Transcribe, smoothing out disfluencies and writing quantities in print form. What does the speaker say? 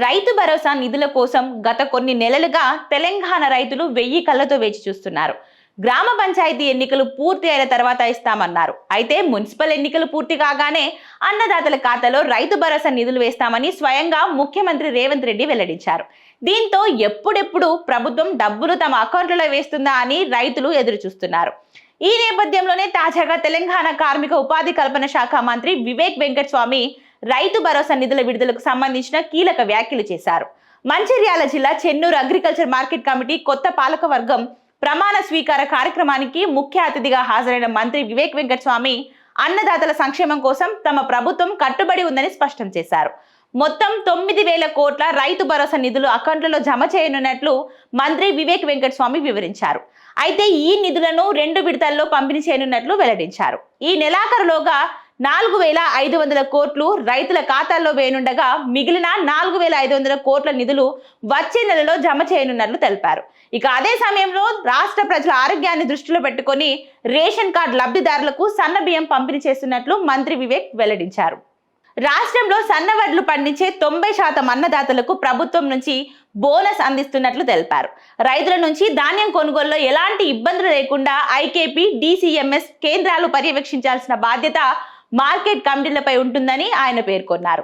రైతు భరోసా నిధుల కోసం గత కొన్ని నెలలుగా తెలంగాణ రైతులు 1000 కళ్ళతో వేచి చూస్తున్నారు. గ్రామ పంచాయతీ ఎన్నికలు పూర్తి అయిన తర్వాత ఇస్తామన్నారు. అయితే మున్సిపల్ ఎన్నికలు పూర్తి కాగానే అన్నదాతల ఖాతాలో రైతు భరోసా నిధులు వేస్తామని స్వయంగా ముఖ్యమంత్రి రేవంత్ రెడ్డి వెల్లడించారు. దీంతో ఎప్పుడెప్పుడు ప్రభుత్వం డబ్బులు తమ అకౌంట్లలో వేస్తుందా అని రైతులు ఎదురు చూస్తున్నారు. ఈ నేపథ్యంలోనే తాజాగా తెలంగాణ కార్మిక ఉపాధి కల్పన శాఖ మంత్రి వివేక్ వెంకటస్వామి రైతు భరోసా నిధుల విడుదలకు సంబంధించిన కీలక వ్యాఖ్యలు చేశారు. మంచిర్యాల జిల్లా చెన్నూరు అగ్రికల్చర్ మార్కెట్ కమిటీ కొత్త పాలక వర్గం ప్రమాణ స్వీకార కార్యక్రమానికి ముఖ్య అతిథిగా హాజరైన మంత్రి వివేక్ వెంకటస్వామి అన్నదాతల సంక్షేమం కోసం తమ ప్రభుత్వం కట్టుబడి ఉందని స్పష్టం చేశారు. మొత్తం 9,000 కోట్ల రైతు భరోసా నిధులు అకౌంట్లలో జమ చేయనున్నట్లు మంత్రి వివేక్ వెంకటస్వామి వివరించారు. అయితే ఈ నిధులను 2 విడతల్లో పంపిణీ చేయనున్నట్లు వెల్లడించారు. ఈ నెలాఖరులోగా 4,500 కోట్లు రైతుల ఖాతాల్లో వేయనుండగా మిగిలిన 4,500 కోట్ల నిధులు వచ్చే నెలలో జమ చేయనున్నట్లు తెలిపారు. ఇక అదే సమయంలో రాష్ట్ర ప్రజల ఆరోగ్యాన్ని దృష్టిలో పెట్టుకొని రేషన్ కార్డు లబ్ధిదారులకు సన్న బియ్యం పంపిణీ చేస్తున్నట్లు మంత్రి వివేక్ వెల్లడించారు. రాష్ట్రంలో సన్నవడ్లు పండించే 90% అన్నదాతలకు ప్రభుత్వం నుంచి బోనస్ అందిస్తున్నట్లు తెలిపారు. రైతుల నుంచి ధాన్యం కొనుగోలులో ఎలాంటి ఇబ్బందులు లేకుండా ఐకేపీ, DCMS కేంద్రాలు పర్యవేక్షించాల్సిన బాధ్యత మార్కెట్ కమిటీలపై ఉంటుందని ఆయన పేర్కొన్నారు.